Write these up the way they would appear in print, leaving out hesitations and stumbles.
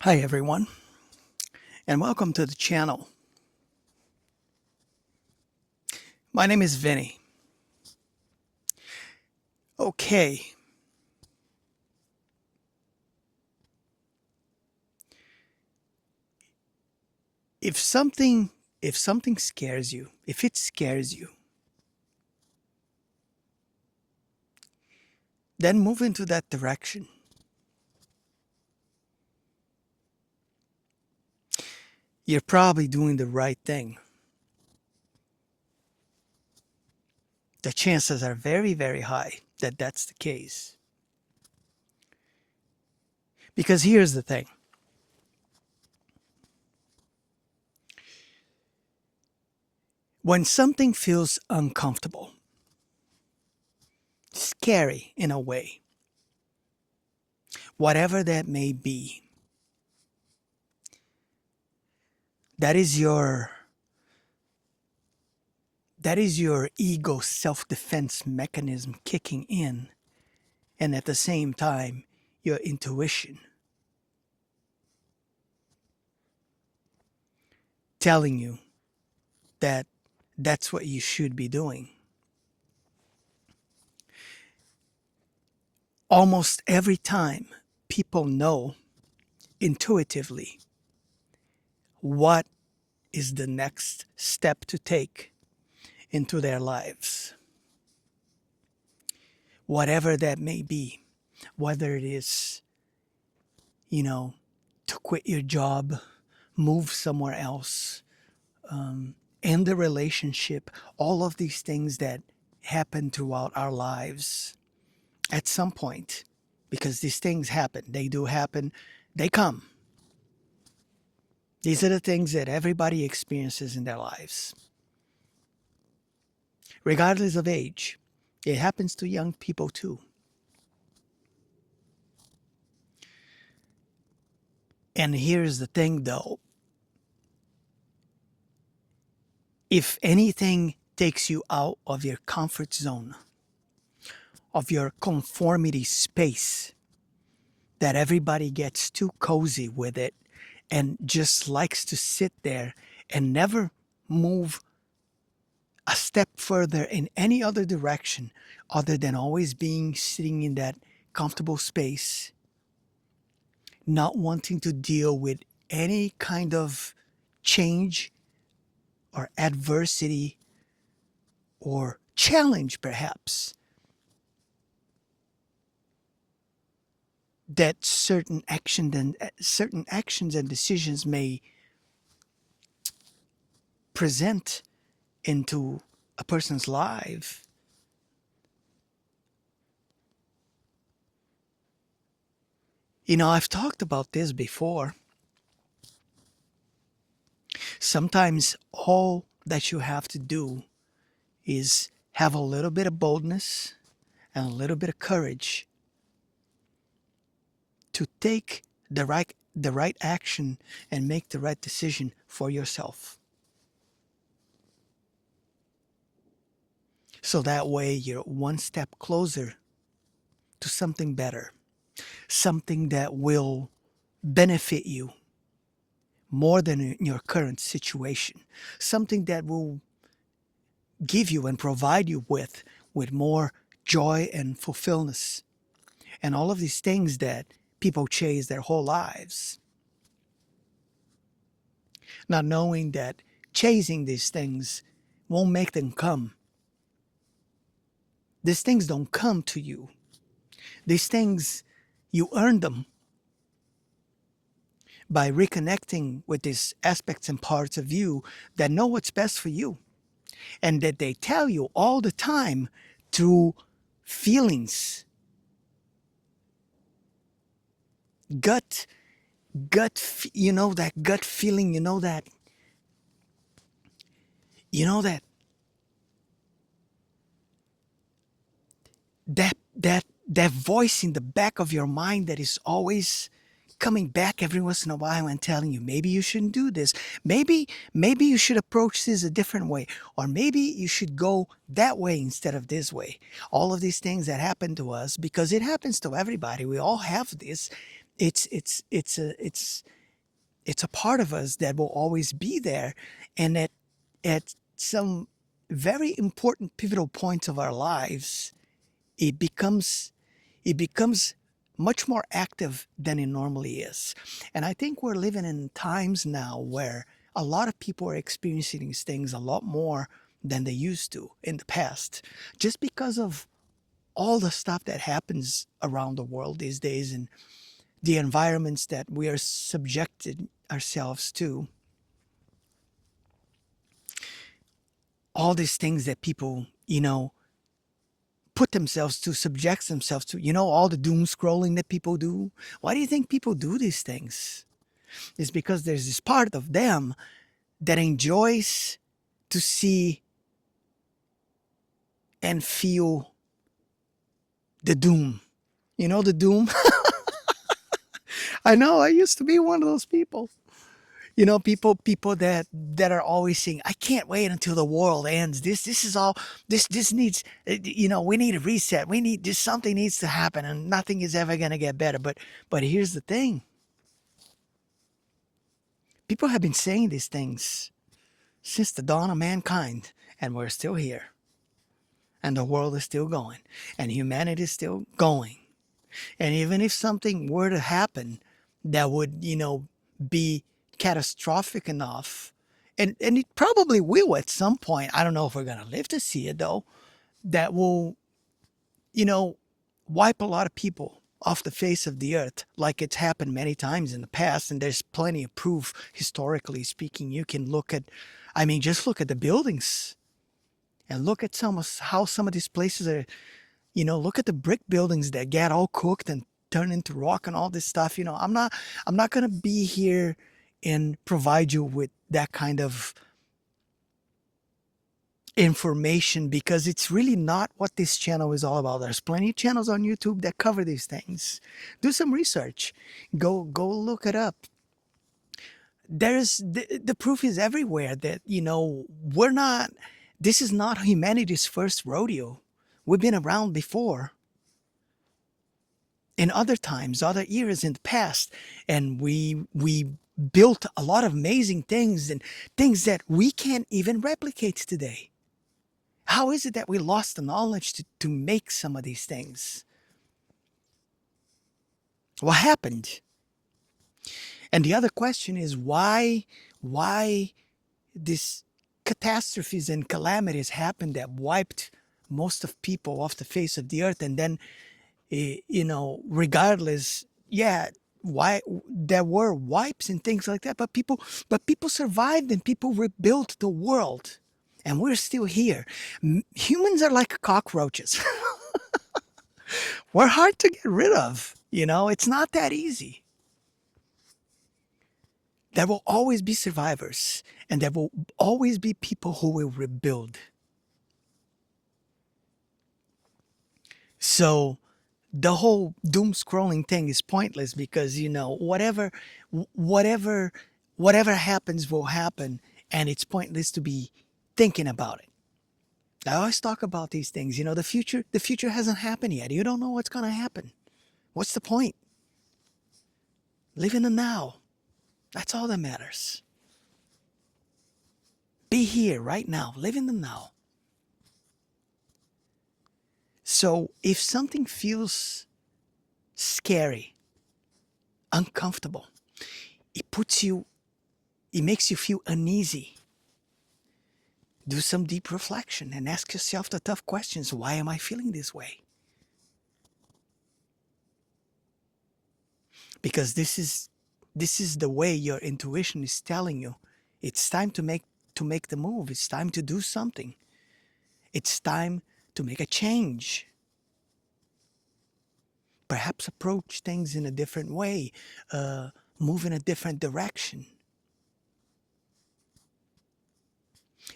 Hi everyone, and welcome to the channel. My name is Vinny. Okay, if something if something scares you, if it scares you, then move into that direction. You're probably doing the right thing. The chances are very, very high that that's the case. Because here's the thing. When something feels uncomfortable, scary in a way, whatever that may be, that is your that is your ego self-defense mechanism kicking in, and at the same time your intuition telling you that that's what you should be doing. Almost every time people know intuitively what is the next step to take into their lives, whatever that may be, whether it is, you know, to quit your job, move somewhere else, end the relationship, all of these things that happen throughout our lives at some point, because these things happen, they do happen, they come. These are the things that everybody experiences in their lives, regardless of age. It happens to young people too. And here's the thing though, if anything takes you out of your comfort zone, of your conformity space, that everybody gets too cozy with it and just likes to sit there and never move a step further in any other direction other than always being sitting in that comfortable space, not wanting to deal with any kind of change or adversity or challenge, perhaps, that certain actions and decisions may present into a person's life. You know, I've talked about this before. Sometimes all that you have to do is have a little bit of boldness and a little bit of courage to take the right action and make the right decision for yourself. So that way you're one step closer to something better, something that will benefit you more than in your current situation, something that will give you and provide you with more joy and fulfillment and all of these things that people chase their whole lives, not knowing that chasing these things won't make them come. These things don't come to you. These things, you earn them by reconnecting with these aspects and parts of you that know what's best for you and that they tell you all the time through feelings, gut, you know, that gut feeling, you know that that voice in the back of your mind that is always coming back every once in a while and telling you maybe you shouldn't do this, maybe you should approach this a different way, or maybe you should go that way instead of this way. All of these things that happen to us, because it happens to everybody, we all have this, It's a part of us that will always be there, and at some very important pivotal points of our lives, it becomes it becomes much more active than it normally is. And I think we're living in times now where a lot of people are experiencing these things a lot more than they used to in the past, just because of all the stuff that happens around the world these days and the environments that we are subjected ourselves to. All these things that people, put themselves to, subject themselves to, all the doom scrolling that people do. Why do you think people do these things? It's because there's this part of them that enjoys to see and feel the doom. You know the doom? I know, I used to be one of those people. People that are always saying, I can't wait until the world ends. This is all this needs, we need a reset. We need this, something needs to happen, and nothing is ever gonna get better. But here's the thing. People have been saying these things since the dawn of mankind, and we're still here. And the world is still going. And humanity is still going. And even if something were to happen that would, be catastrophic enough, and it probably will at some point. I don't know if we're going to live to see it though, that will, you know, wipe a lot of people off the face of the earth, like it's happened many times in the past. And there's plenty of proof, historically speaking. You can look at, just look at the buildings and look at how some of these places are. Look at the brick buildings that get all cooked and turned into rock and all this stuff. I'm not going to be here and provide you with that kind of information, because it's really not what this channel is all about. There's plenty of channels on YouTube that cover these things. Do some research. Go look it up. There's the proof is everywhere that, we're not, this is not humanity's first rodeo. We've been around before in other times, other eras in the past, and we built a lot of amazing things, and things that we can't even replicate today. How is it that we lost the knowledge to make some of these things? What happened? And the other question is why this catastrophes and calamities happened that wiped most of people off the face of the earth, and then regardless, yeah, why there were wipes and things like that, but people survived and people rebuilt the world, and we're still here. Humans are like cockroaches. We're hard to get rid of. It's not that easy. There will always be survivors, and there will always be people who will rebuild. So the whole doom scrolling thing is pointless, because whatever happens will happen, and it's pointless to be thinking about it. I always talk about these things. The future hasn't happened yet. You don't know what's going to happen. What's the point? Live in the now. That's all that matters. Be here right now. Live in the now. So if something feels scary, uncomfortable, it makes you feel uneasy, do some deep reflection and ask yourself the tough questions. Why am I feeling this way? Because this is the way your intuition is telling you it's time to make the move. It's time to do something. It's time to make a change. Perhaps approach things in a different way, move in a different direction.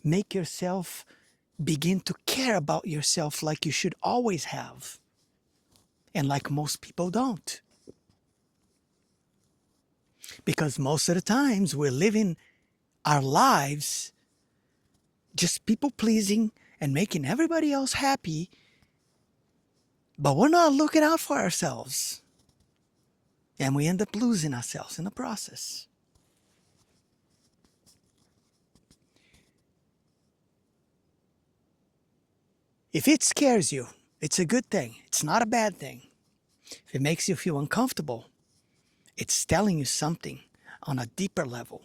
Make yourself begin to care about yourself like you should always have, and like most people don't. Because most of the times we're living our lives just people pleasing and making everybody else happy, but we're not looking out for ourselves. And we end up losing ourselves in the process. If it scares you, it's a good thing. It's not a bad thing. If it makes you feel uncomfortable, it's telling you something on a deeper level.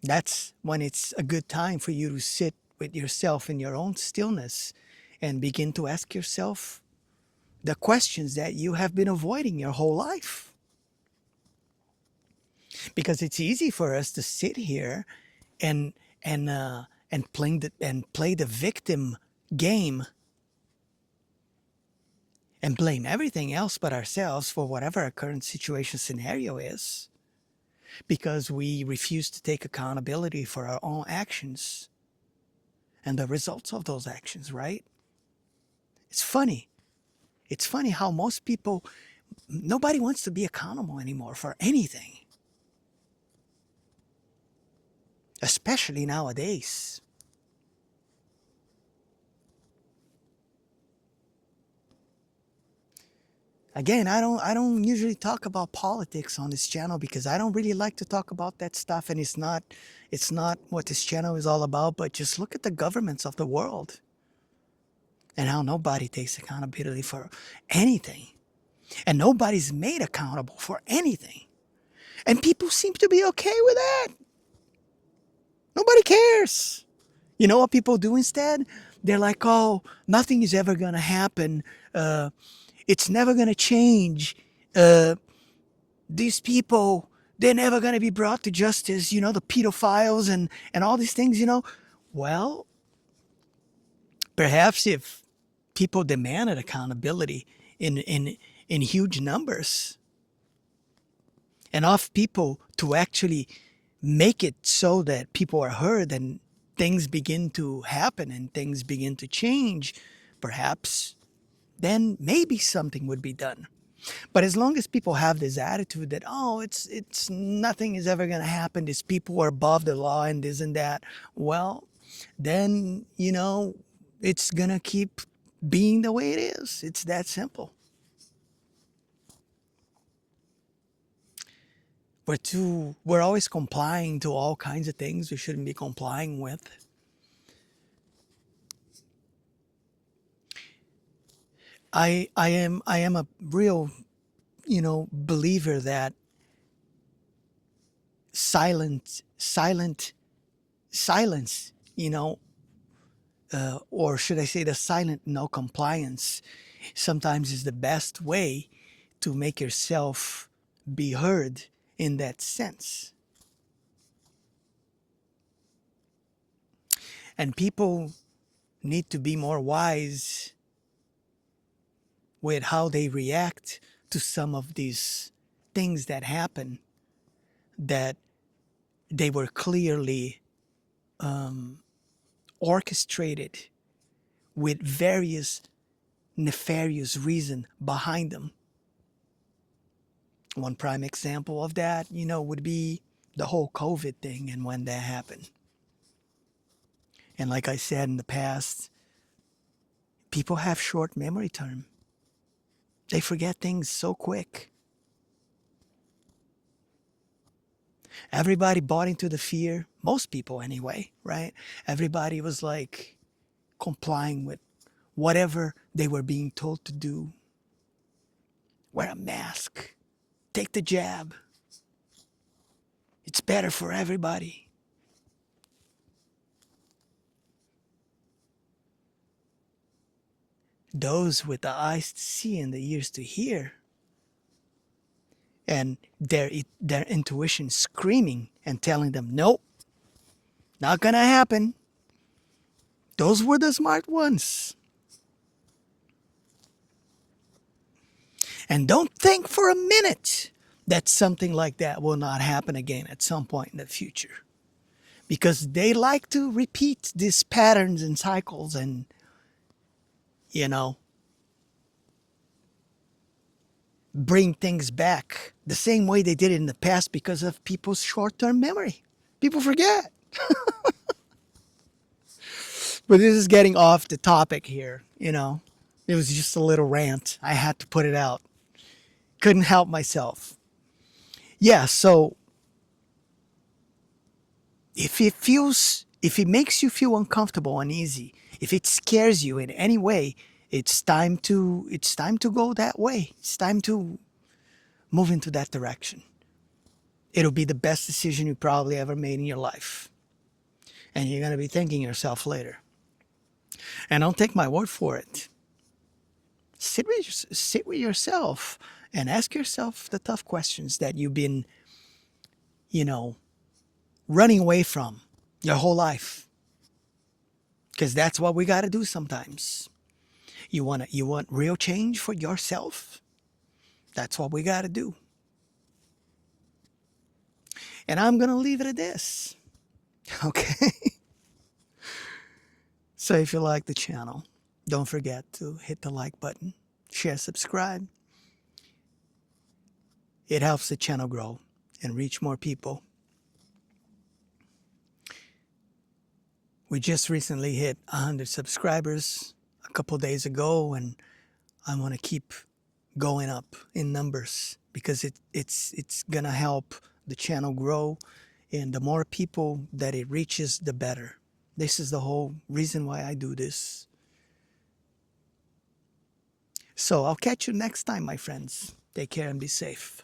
That's when it's a good time for you to sit with yourself in your own stillness and begin to ask yourself the questions that you have been avoiding your whole life. Because it's easy for us to sit here and play the victim game and blame everything else but ourselves for whatever our current situation scenario is, because we refuse to take accountability for our own actions and the results of those actions, right? It's funny. It's funny how most people, nobody wants to be accountable anymore for anything, especially nowadays. Again, I don't usually talk about politics on this channel because I don't really like to talk about that stuff, and it's not what this channel is all about. But just look at the governments of the world and how nobody takes accountability for anything, and nobody's made accountable for anything, and people seem to be okay with that. Nobody cares. You know what people do instead? They're like, oh, nothing is ever gonna happen. It's never gonna change. These people, they're never going to be brought to justice, the pedophiles and all these things. Well, perhaps if people demanded accountability in huge numbers, enough people to actually make it so that people are heard and things begin to happen and things begin to change, perhaps then maybe something would be done. But as long as people have this attitude that, oh, it's nothing is ever going to happen, these people are above the law and this and that, well, then, it's going to keep being the way it is. It's that simple. We're always complying to all kinds of things we shouldn't be complying with. I am a real, believer that silence, or should I say the silent no compliance, sometimes is the best way to make yourself be heard in that sense. And people need to be more wise with how they react to some of these things that happen, that they were clearly orchestrated with various nefarious reason behind them. One prime example of that, would be the whole COVID thing and when that happened. And like I said in the past, people have short memory term. They forget things so quick. Everybody bought into the fear, most people anyway, right? Everybody was like complying with whatever they were being told to do. Wear a mask, take the jab. It's better for everybody. Those with the eyes to see and the ears to hear, and their intuition screaming and telling them, nope, not gonna happen. Those were the smart ones. And don't think for a minute that something like that will not happen again at some point in the future. Because they like to repeat these patterns and cycles and, bring things back the same way they did it in the past because of people's short-term memory. People forget. But this is getting off the topic here, It was just a little rant. I had to put it out. Couldn't help myself. Yeah, so if it makes you feel uncomfortable, uneasy, if it scares you in any way, it's time to go that way. It's time to move into that direction. It'll be the best decision you probably ever made in your life. And you're going to be thanking yourself later. And don't take my word for it. Sit with yourself and ask yourself the tough questions that you've been, you know, running away from your whole life. Because that's what we got to do sometimes. You want real change for yourself? That's what we got to do. And I'm going to leave it at this. Okay? So if you like the channel, don't forget to hit the like button, share, subscribe. It helps the channel grow and reach more people. We just recently hit 100 subscribers a couple days ago, and I want to keep going up in numbers because it's going to help the channel grow, and the more people that it reaches, the better. This is the whole reason why I do this. So I'll catch you next time, my friends. Take care and be safe.